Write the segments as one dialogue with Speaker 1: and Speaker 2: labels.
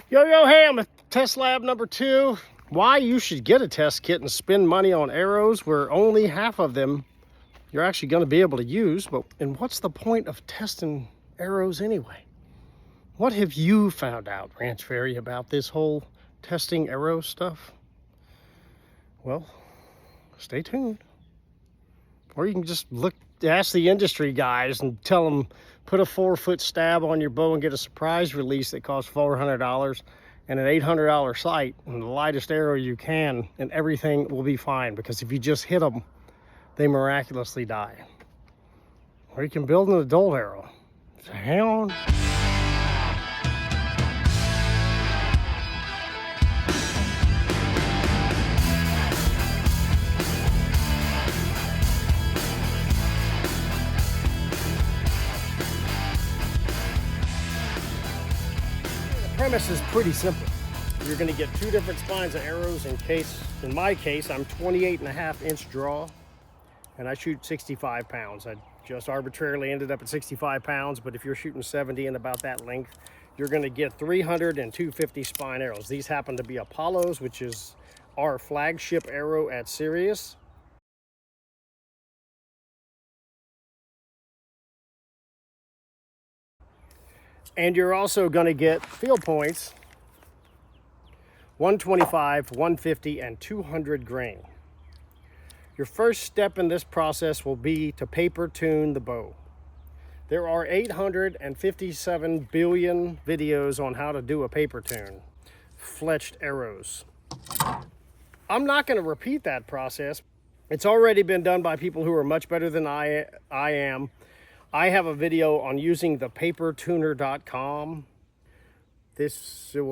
Speaker 1: Yo, hey, I'm at test lab number 2. Why you should get a test kit and spend money on arrows where only half of them you're actually going to be able to use. And what's the point of testing arrows anyway? What have you found out, Ranch Fairy, about this whole testing arrow stuff? Well, stay tuned. Or you can just ask the industry guys and tell them, put a 4-foot stab on your bow and get a surprise release that costs $400 and an $800 sight and the lightest arrow you can, and everything will be fine, because if you just hit them, they miraculously die. Or you can build an adult arrow. So hang on. The premise is pretty simple. You're going to get 2 different spines of arrows. In my case, I'm 28.5-inch draw, and I shoot 65 pounds. I just arbitrarily ended up at 65 pounds, but if you're shooting 70 and about that length, you're going to get 300 and 250 spine arrows. These happen to be Apollos, which is our flagship arrow at Sirius. And you're also going to get field points, 125, 150, and 200 grain. Your first step in this process will be to paper tune the bow. There are 857 billion videos on how to do a paper tune, fletched arrows. I'm not going to repeat that process. It's already been done by people who are much better than I am. I have a video on using the papertuner.com.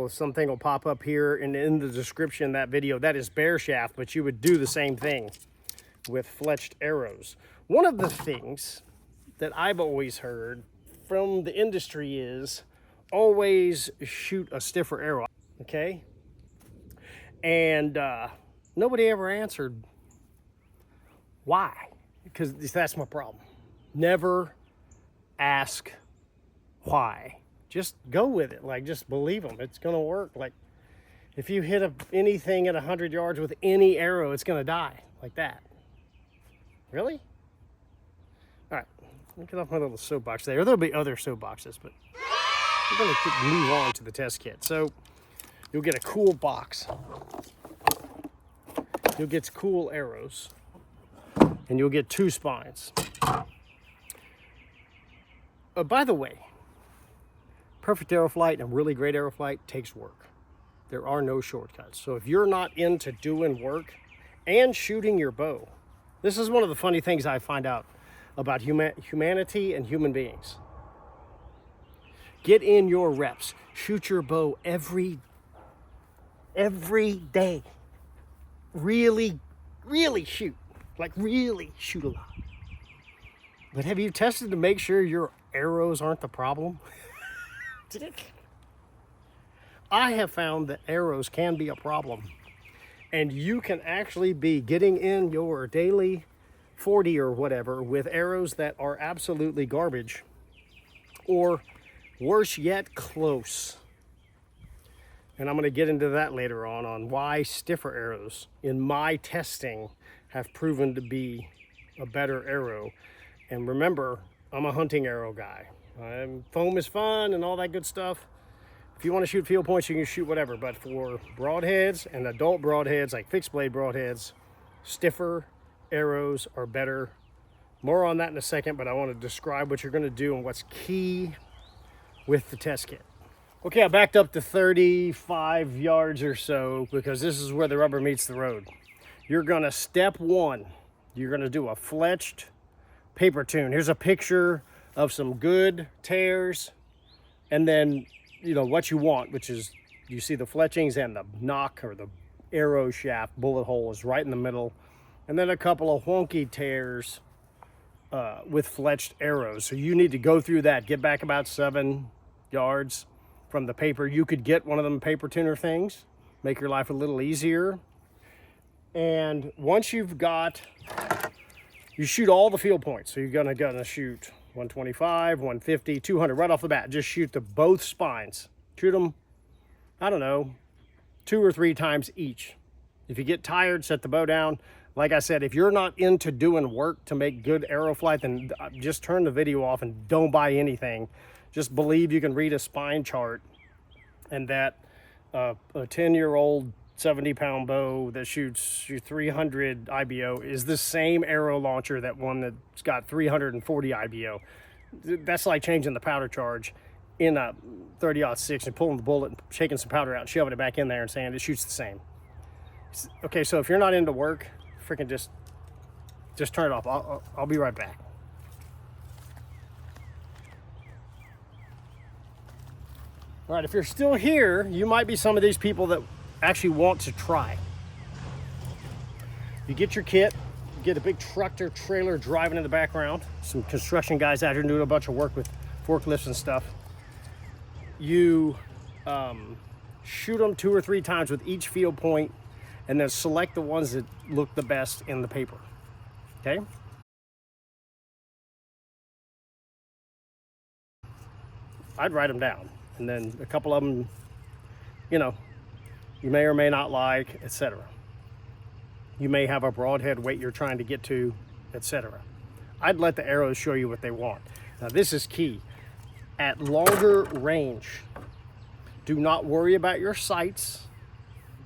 Speaker 1: Something will pop up here in the description of that video. That is bare shaft, but you would do the same thing with fletched arrows. One of the things that I've always heard from the industry is always shoot a stiffer arrow, okay? And nobody ever answered why, because that's my problem. Never ask why. Just go with it. Like, just believe them. It's going to work. Like, if you hit anything at 100 yards with any arrow, it's going to die like that. Really? All right. Let me get off my little soapbox there. There'll be other soapboxes, but we're going to move on to the test kit. So you'll get a cool box. You'll get cool arrows. And you'll get 2 spines. By the way, perfect arrow flight and really great arrow flight takes work. There are no shortcuts. So if you're not into doing work and shooting your bow, this is one of the funny things I find out about humanity and human beings. Get in your reps. Shoot your bow every day. Really shoot. Like, really shoot a lot. But have you tested to make sure your arrows aren't the problem? I have found that arrows can be a problem, and you can actually be getting in your daily 40 or whatever with arrows that are absolutely garbage, or worse yet, close. And I'm going to get into that later on why stiffer arrows in my testing have proven to be a better arrow. And remember, I'm a hunting arrow guy. Foam is fun and all that good stuff. If you want to shoot field points, you can shoot whatever. But for broadheads and adult broadheads, like fixed blade broadheads, stiffer arrows are better. More on that in a second, but I want to describe what you're going to do and what's key with the test kit. Okay, I backed up to 35 yards or so because this is where the rubber meets the road. You're going to, step 1, you're going to do a fletched paper tune. Here's a picture of some good tears, and then what you want, which is, you see the fletchings and the nock or the arrow shaft bullet hole is right in the middle, and then a couple of wonky tears with fletched arrows. So you need to go through that, get back about 7 yards from the paper. You could get one of them paper tuner things, make your life a little easier. And once you've got, you shoot all the field points. So you're gonna shoot 125, 150, 200 right off the bat. Just shoot both spines. Shoot them I don't know, 2 or 3 times each. If you get tired, set the bow down. Like I said, if you're not into doing work to make good arrow flight, then just turn the video off and don't buy anything. Just believe you can read a spine chart, and that a 10-year-old 70-pound bow that shoots 300 IBO is the same arrow launcher that one that's got 340 IBO. That's like changing the powder charge in a 30-06 and pulling the bullet and shaking some powder out and shoving it back in there and saying it shoots the same. Okay, so if you're not into work, freaking just turn it off. I'll be right back. All right, if you're still here, you might be some of these people that actually want to try. You get your kit, you get a big tractor trailer driving in the background, some construction guys out here doing a bunch of work with forklifts and stuff. You shoot them 2 or 3 times with each field point, and then select the ones that look the best in the paper, okay? I'd write them down, and then a couple of them, you know, you may or may not like, etc. You may have a broadhead weight you're trying to get to, etc. I'd let the arrows show you what they want. Now this is key. At longer range, do not worry about your sights.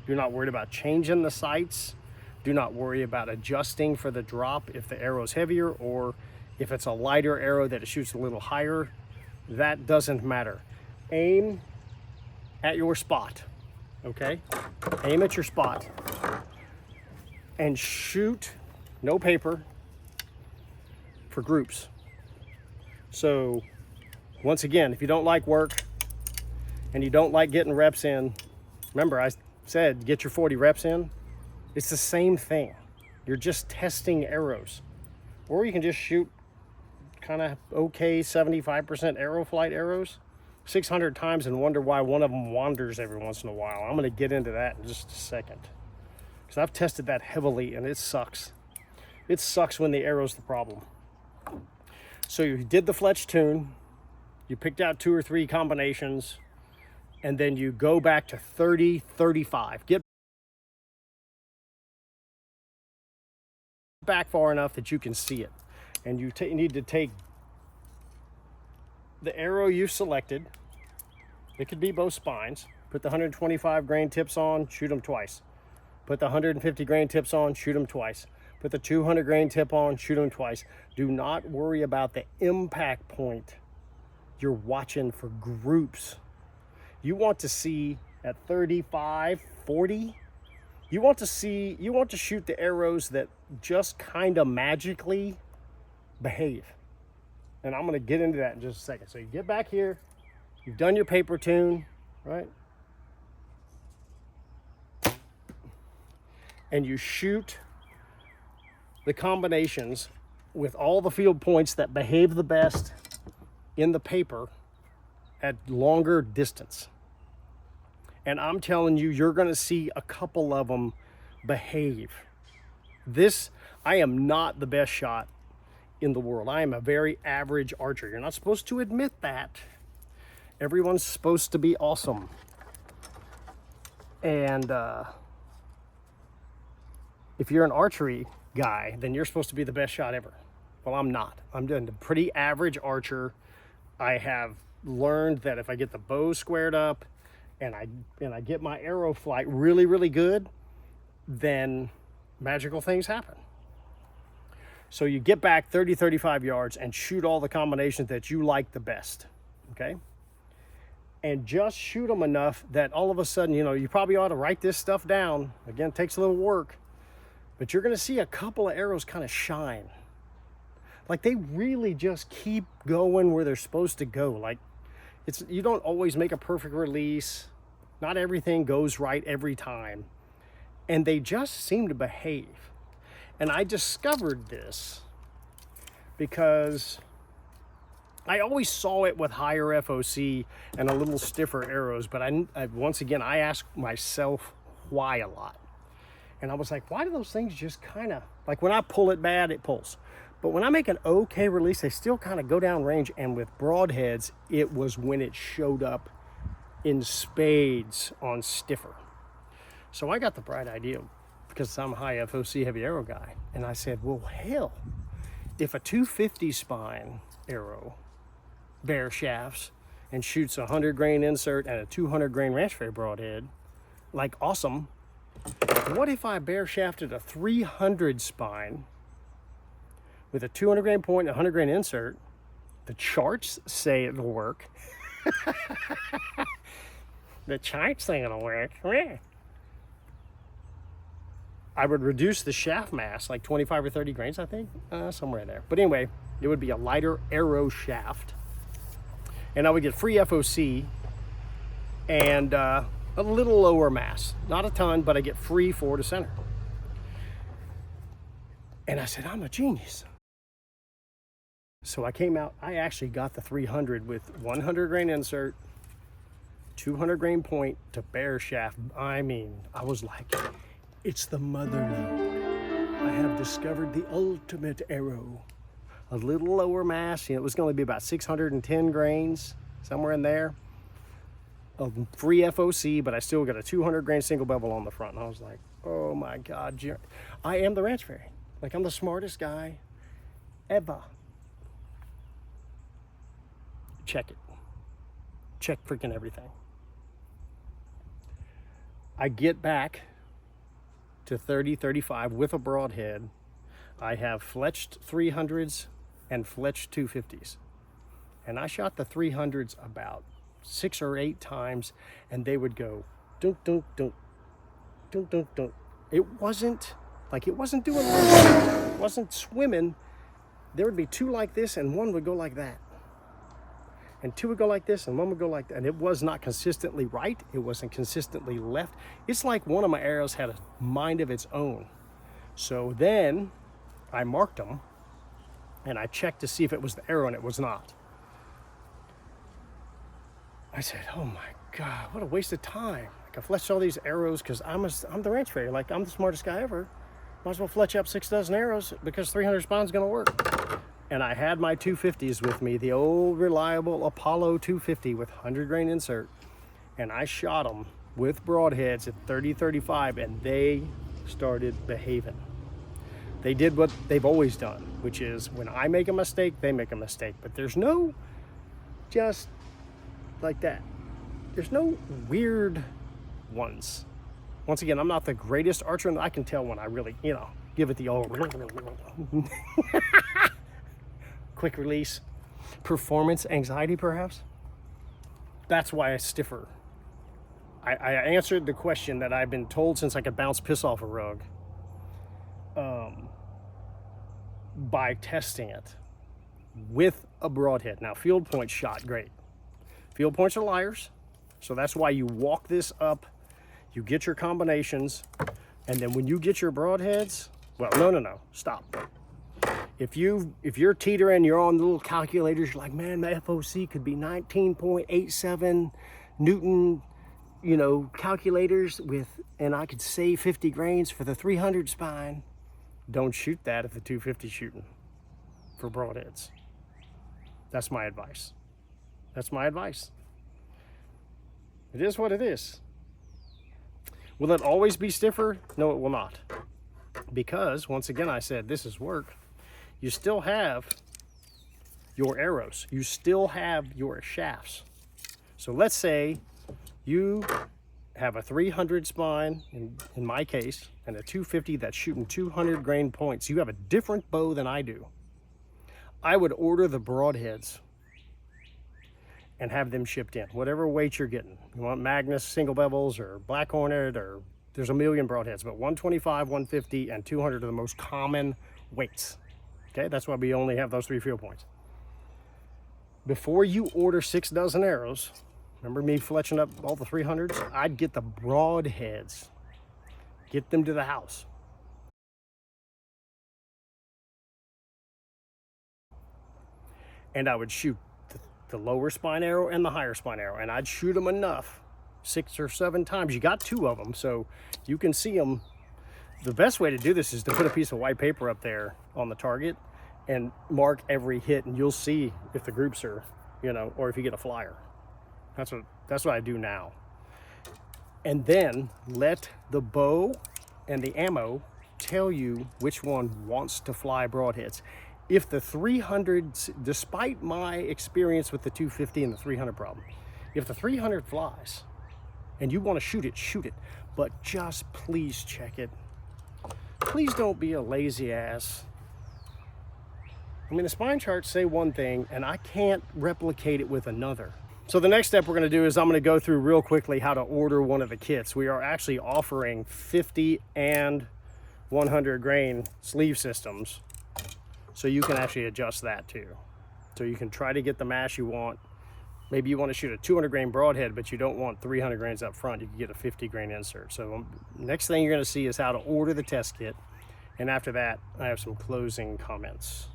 Speaker 1: Do not worry about changing the sights. Do not worry about adjusting for the drop if the arrow's heavier, or if it's a lighter arrow that it shoots a little higher. That doesn't matter. Aim at your spot, okay? Aim at your spot and shoot, no paper, for groups. So once again, if you don't like work and you don't like getting reps in, remember I said get your 40 reps in. It's the same thing. You're just testing arrows. Or you can just shoot kind of okay 75% arrow flight arrows 600 times and wonder why one of them wanders every once in a while. I'm going to get into that in just a second, because I've tested that heavily and it sucks. It sucks when the arrow's the problem. So you did the Fletched tune, you picked out 2 or 3 combinations, and then you go back to 30, 35. Get back far enough that you can see it. And you need to take the arrow you selected. It could be both spines. Put the 125 grain tips on, shoot them twice. Put the 150 grain tips on, shoot them twice. Put the 200 grain tip on, shoot them twice. Do not worry about the impact point. You're watching for groups. You want to see at 35, 40. You want to shoot the arrows that just kind of magically behave. And I'm going to get into that in just a second. So you get back here, you've done your paper tune, right? And you shoot the combinations with all the field points that behave the best in the paper at longer distance. And I'm telling you, you're going to see a couple of them behave. I am not the best shot in the world. I am a very average archer. You're not supposed to admit that. Everyone's supposed to be awesome. And if you're an archery guy, then you're supposed to be the best shot ever. Well, I'm not. I'm doing a pretty average archer. I have learned that if I get the bow squared up and I get my arrow flight really, really good, then magical things happen. So you get back 30, 35 yards and shoot all the combinations that you like the best, okay? And just shoot them enough that all of a sudden, you probably ought to write this stuff down. Again, it takes a little work, but you're gonna see a couple of arrows kind of shine. Like they really just keep going where they're supposed to go. Like you don't always make a perfect release. Not everything goes right every time. And they just seem to behave. And I discovered this because I always saw it with higher FOC and a little stiffer arrows, but once again, I asked myself why a lot. And I was like, why do those things just kind of, like when I pull it bad, it pulls. But when I make an okay release, they still kind of go down range. And with broadheads, it was when it showed up in spades on stiffer. So I got the bright idea, because I'm a high FOC heavy arrow guy, and I said, well, hell, if a 250 spine arrow bare shafts and shoots a 100 grain insert and a 200 grain ranch fairy broadhead, like awesome, what if I bare shafted a 300 spine with a 200 grain point and a 100 grain insert? The charts say it'll work. The charts say it'll work. I would reduce the shaft mass like 25 or 30 grains, I think, somewhere in there. But anyway, it would be a lighter arrow shaft, and I would get free FOC and a little lower mass. Not a ton, but I get free forward to center. And I said, I'm a genius. So I came out, I actually got the 300 with 100 grain insert, 200 grain point to bare shaft. I mean, I was like, it's the motherlode. I have discovered the ultimate arrow. A little lower mass, it was going to be about 610 grains, somewhere in there, of free FOC, but I still got a 200 grain single bevel on the front. And I was like, oh my God, I am the ranch fairy. Like, I'm the smartest guy ever. Check it. Check freaking everything. I get back to 30, 35 with a broadhead. I have fletched 300s and fletched 250s. And I shot the 300s about 6 or 8 times, and they would go dunk, dunk, dunk, dunk, dunk, dunk. It wasn't doing it. It wasn't swimming. There would be 2 like this, and 1 would go like that. And 2 would go like this, and 1 would go like that. And it was not consistently right. It wasn't consistently left. It's like one of my arrows had a mind of its own. So then I marked them, and I checked to see if it was the arrow, and it was not. I said, oh my God, what a waste of time. Like, I fletched all these arrows because I'm the ranch fairy. Like, I'm the smartest guy ever. Might as well fletch up 6 dozen arrows because 300 spine's gonna work. And I had my 250s with me, the old reliable Apollo 250 with 100 grain insert. And I shot them with broadheads at 30, 35, and they started behaving. They did what they've always done, which is when I make a mistake, they make a mistake. But there's no just like that. There's no weird ones. Once again, I'm not the greatest archer, and I can tell when I really, give it the old quick release, performance anxiety, perhaps. That's why I stiffer. I answered the question that I've been told since I could bounce piss off a rug, by testing it with a broadhead. Now, field point shot great. Field points are liars, so that's why you walk this up, you get your combinations, and then when you get your broadheads, well, no, stop. If you're teetering, you're on the little calculators, you're like, man, my FOC could be 19.87 Newton, calculators and I could save 50 grains for the 300 spine. Don't shoot that if the 250 shooting for broadheads. That's my advice. That's my advice. It is what it is. Will it always be stiffer? No, it will not. Because, once again, I said this is work. You still have your arrows. You still have your shafts. So let's say you have a 300 spine, in my case, and a 250 that's shooting 200 grain points. You have a different bow than I do. I would order the broadheads and have them shipped in, whatever weight you're getting. You want Magnus single bevels or Black Hornet, or there's a million broadheads, but 125, 150, and 200 are the most common weights. Okay, that's why we only have those 3 field points. Before you order 6 dozen arrows, remember me fletching up all the 300s? I'd get the broadheads, get them to the house. And I would shoot the lower spine arrow and the higher spine arrow, and I'd shoot them enough, 6 or 7 times. You got 2 of them, so you can see them. The best way to do this is to put a piece of white paper up there on the target and mark every hit, and you'll see if the groups are, or if you get a flyer. That's what I do now. And then let the bow and the ammo tell you which one wants to fly broadheads. If the 300, despite my experience with the 250 and the 300 problem, if the 300 flies and you want to shoot it, but just please check it. Please don't be a lazy ass. I mean, the spine charts say one thing and I can't replicate it with another. So the next step we're going to do is I'm going to go through real quickly how to order one of the kits. We are actually offering 50 and 100 grain sleeve systems, so you can actually adjust that too. So you can try to get the mash you want. Maybe you want to shoot a 200 grain broadhead, but you don't want 300 grains up front. You can get a 50 grain insert. So next thing you're going to see is how to order the test kit. And after that, I have some closing comments.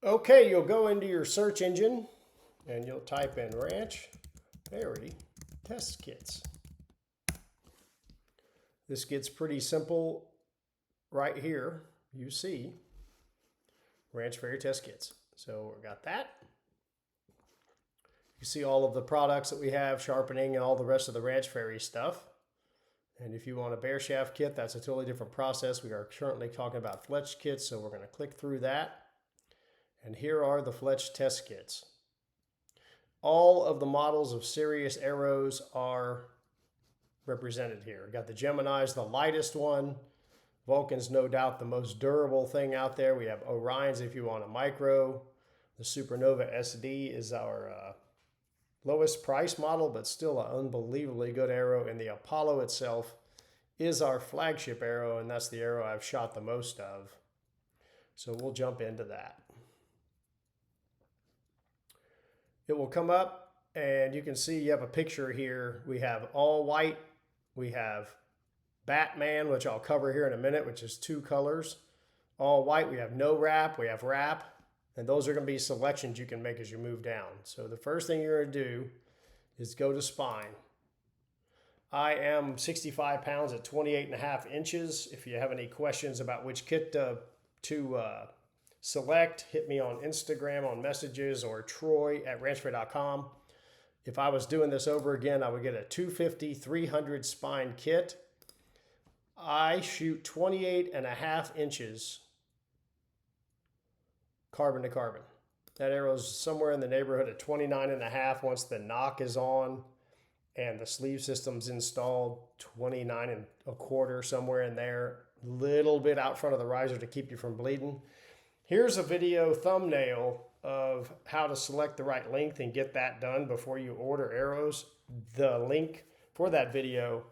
Speaker 1: Okay, you'll go into your search engine and you'll type in Ranch Fairy Test Kits. This gets pretty simple right here. You see Ranch Fairy Test Kits. So we got that. You see all of the products that we have, sharpening and all the rest of the Ranch Fairy stuff. And if you want a bear shaft kit, that's a totally different process. We are currently talking about Fletched kits, so we're going to click through that. And here are the Fletched test kits. All of the models of Sirius arrows are represented here. We got the Gemini's, the lightest one. Vulcan's no doubt the most durable thing out there. We have Orion's if you want a micro. The Supernova SD is our lowest price model, but still an unbelievably good arrow. And the Apollo itself is our flagship arrow, and that's the arrow I've shot the most of. So we'll jump into that. It will come up and you can see you have a picture here. We have all white. We have Batman, which I'll cover here in a minute, which is 2 colors. All white. We have no wrap. We have wrap. And those are going to be selections you can make as you move down. So the first thing you're going to do is go to spine. I am 65 pounds at 28.5 inches. If you have any questions about which kit to select, hit me on Instagram on messages or troy@ranchfairy.com. If I was doing this over again, I would get a 250 300 spine kit. I shoot 28.5 inches carbon to carbon. That arrow's somewhere in the neighborhood of 29.5 once the knock is on and the sleeve system's installed, 29.25, somewhere in there, little bit out front of the riser to keep you from bleeding. Here's a video thumbnail of how to select the right length and get that done before you order arrows. The link for that video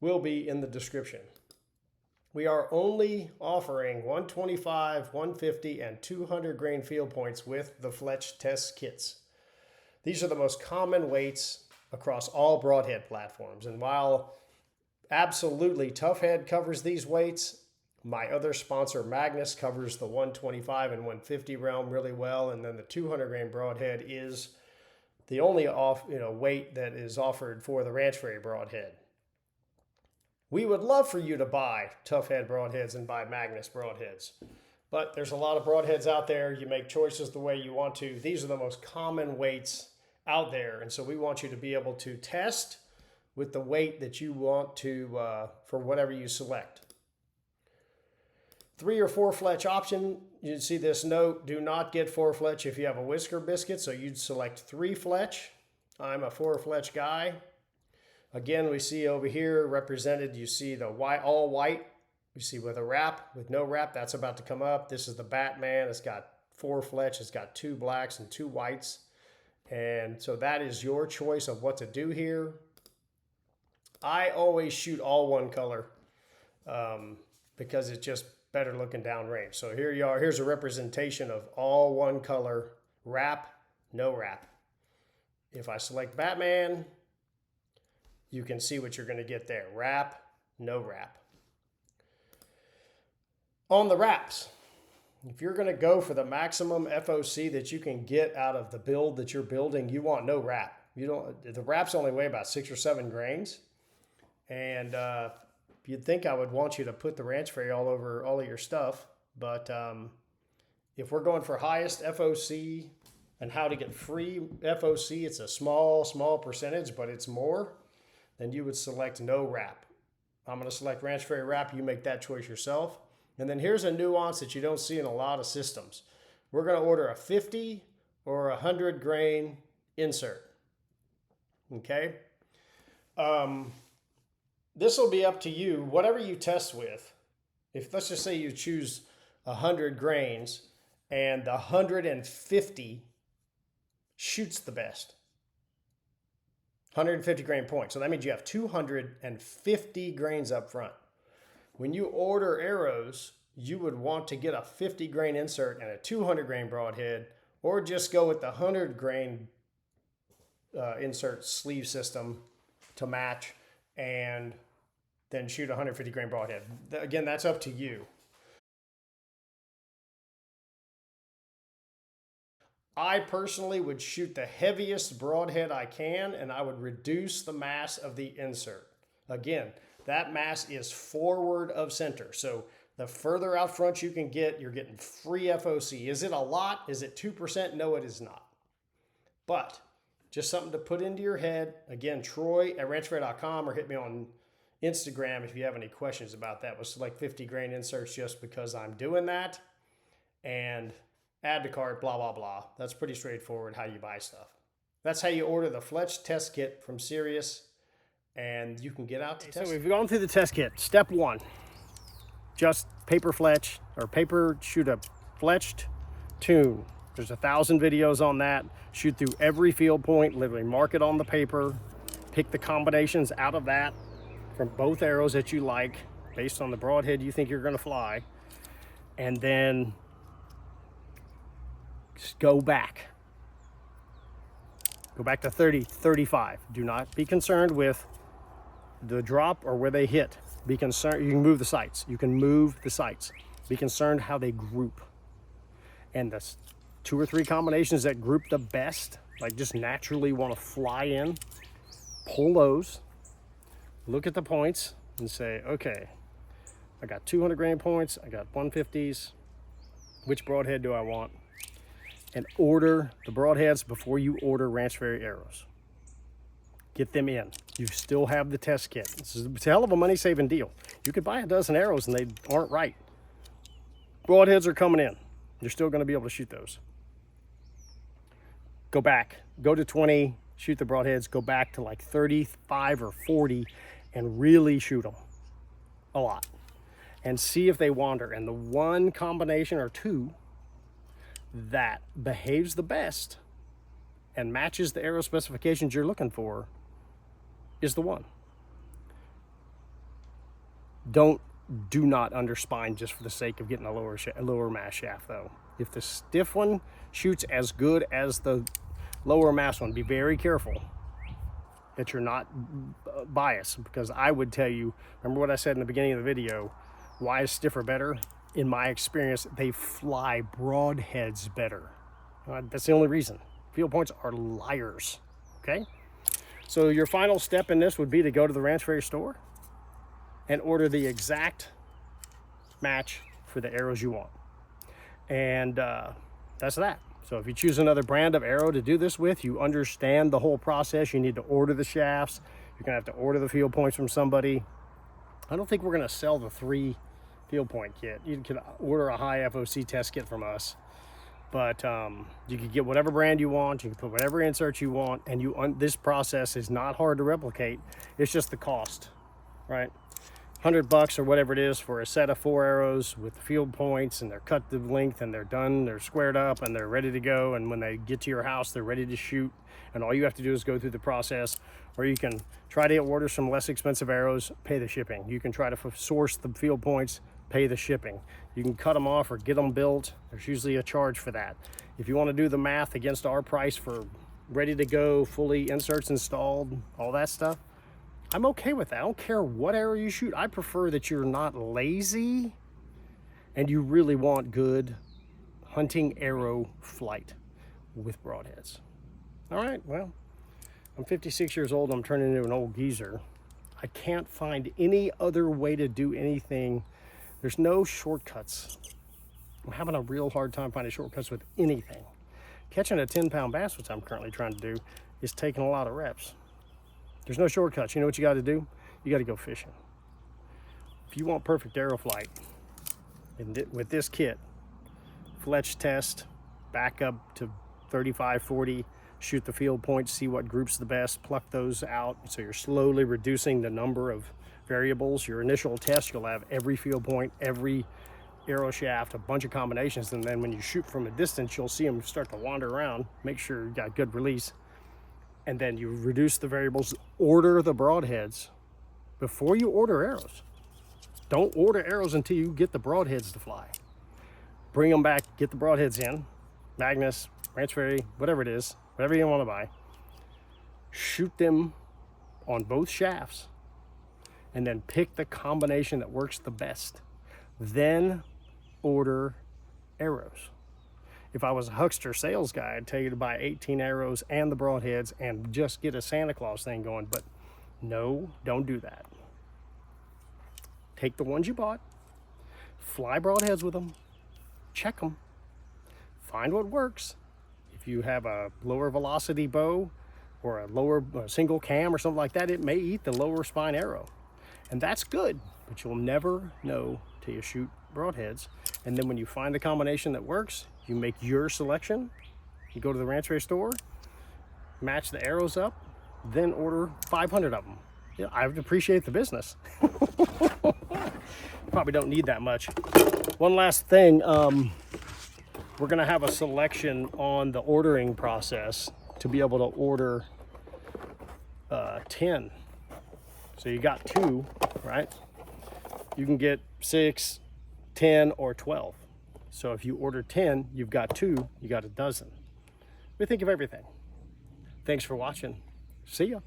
Speaker 1: will be in the description. We are only offering 125, 150, and 200 grain field points with the Fletched test kits. These are the most common weights across all broadhead platforms. And while absolutely Tough Head covers these weights, my other sponsor, Magnus, covers the 125 and 150 realm really well, and then the 200 grain broadhead is the only weight that is offered for the Ranch Fairy broadhead. We would love for you to buy Tough Head broadheads and buy Magnus broadheads, but there's a lot of broadheads out there. You make choices the way you want to. These are the most common weights out there, and so we want you to be able to test with the weight that you want to for whatever you select. 3 or 4 fletch option. You see this note, do not get 4 fletch if you have a whisker biscuit. So you'd select 3 fletch. I'm a 4 fletch guy. Again, we see over here represented, you see the white, all white. You see with a wrap, with no wrap, that's about to come up. This is the Batman. It's got 4 fletch. It's got 2 blacks and 2 whites. And so that is your choice of what to do here. I always shoot all one color because it's just better looking downrange. So here you are. Here's a representation of all one color, wrap, no wrap. If I select Batman, you can see what you're going to get there. Wrap, no wrap. On the wraps, if you're going to go for the maximum FOC that you can get out of the build that you're building, you want no wrap. The wraps only weigh about 6 or 7 grains. And you'd think I would want you to put the Ranch Fairy all over all of your stuff, but if we're going for highest FOC and how to get free FOC, it's a small percentage, but it's more, then you would select no wrap. I'm going to select Ranch Fairy Wrap. You make that choice yourself. And then here's a nuance that you don't see in a lot of systems. We're going to order a 50 or 100 grain insert. Okay? This will be up to you, whatever you test with. If let's just say you choose 100 grains and the 150 shoots the best. 150 grain point. So that means you have 250 grains up front. When you order arrows, you would want to get a 50 grain insert and a 200 grain broadhead, or just go with the 100 grain insert sleeve system to match, and then shoot a 150 grain broadhead. Again, that's up to you. I personally would shoot the heaviest broadhead I can, and I would reduce the mass of the insert. Again, that mass is forward of center. So the further out front you can get, you're getting free FOC. Is it a lot? Is it 2%? No, it is not. But just something to put into your head. Again, Troy at ranchfair.com, or hit me on Instagram if you have any questions about that. We'll select 50 grain inserts just because I'm doing that. And add to cart, blah, blah, blah. That's pretty straightforward how you buy stuff. That's how you order the Fletched test kit from Sirius, and you can get out to test. So we've gone through the test kit. Step 1, just paper fletch, or paper shoot a fletched tune. There's 1,000 videos on that. Shoot through every field point, literally mark it on the paper, pick the combinations out of that from both arrows that you like, based on the broadhead you think you're gonna fly, and then just go back to 30, 35. Do not be concerned with the drop or where they hit. Be concerned, you can move the sights. Be concerned how they group. And the 2 or 3 combinations that group the best, like just naturally want to fly in, pull those, look at the points and say, okay, I got 200 grain points, I got 150s, which broadhead do I want? And order the broadheads before you order Ranch Fairy arrows. Get them in. You still have the test kit. It's a hell of a money-saving deal. You could buy a dozen arrows and they aren't right. Broadheads are coming in. You're still going to be able to shoot those. Go back. Go to 20, shoot the broadheads. Go back to like 35 or 40 and really shoot them a lot. And see if they wander. And the one combination or two that behaves the best and matches the arrow specifications you're looking for is the one. Do not underspine just for the sake of getting a lower mass shaft though. If the stiff one shoots as good as the lower mass one, be very careful that you're not biased, because I would tell you, remember what I said in the beginning of the video, why is stiffer better? In my experience, they fly broadheads better. That's the only reason. Field points are liars, okay? So your final step in this would be to go to the Ranch Fairy store and order the exact match for the arrows you want. And that's that. So if you choose another brand of arrow to do this with, you understand the whole process. You need to order the shafts. You're gonna have to order the field points from somebody. I don't think we're gonna sell the 3 field point kit. You can order a high FOC test kit from us, but you can get whatever brand you want. You can put whatever insert you want, and this process is not hard to replicate. It's just the cost, right? $100 or whatever it is for a set of 4 arrows with field points, and they're cut to length, and they're done, they're squared up, and they're ready to go. And when they get to your house, they're ready to shoot, and all you have to do is go through the process. Or you can try to order some less expensive arrows, pay the shipping. You can try to source the field points, pay the shipping. You can cut them off or get them built. There's usually a charge for that. If you want to do the math against our price for ready to go, fully inserts installed, all that stuff, I'm okay with that. I don't care what arrow you shoot. I prefer that you're not lazy and you really want good hunting arrow flight with broadheads. All right, well, I'm 56 years old. I'm turning into an old geezer. I can't find any other way to do anything. There's no shortcuts. I'm having a real hard time finding shortcuts with anything. Catching a 10-pound bass, which I'm currently trying to do, is taking a lot of reps. There's no shortcuts. You know what you got to do? You got to go fishing. If you want perfect arrow flight, with this kit, Fletched test, back up to 35, 40, shoot the field points, see what groups the best, pluck those out. So you're slowly reducing the number of variables. Your initial test, you'll have every field point, every arrow shaft, a bunch of combinations, and then when you shoot from a distance, you'll see them start to wander around. Make sure you got good release. And then you reduce the variables, order the broadheads before you order arrows. Don't order arrows until you get the broadheads to fly. Bring them back, get the broadheads in, Magnus, Ranch Fairy, whatever it is, whatever you want to buy. Shoot them on both shafts and then pick the combination that works the best. Then order arrows. If I was a huckster sales guy, I'd tell you to buy 18 arrows and the broadheads and just get a Santa Claus thing going, but no, don't do that. Take the ones you bought, fly broadheads with them, check them, find what works. If you have a lower velocity bow or a single cam or something like that, it may eat the lower spine arrow. And that's good, but you'll never know till you shoot broadheads. And then when you find the combination that works, you make your selection. You go to the Ranch Fairy store, match the arrows up, then order 500 of them. Yeah, I would appreciate the business. Probably don't need that much. One last thing, we're gonna have a selection on the ordering process to be able to order 10. So you got 2, right? You can get 6, 10, or 12. So if you order 10, you've got 2, you got a dozen. We think of everything. Thanks for watching. See ya.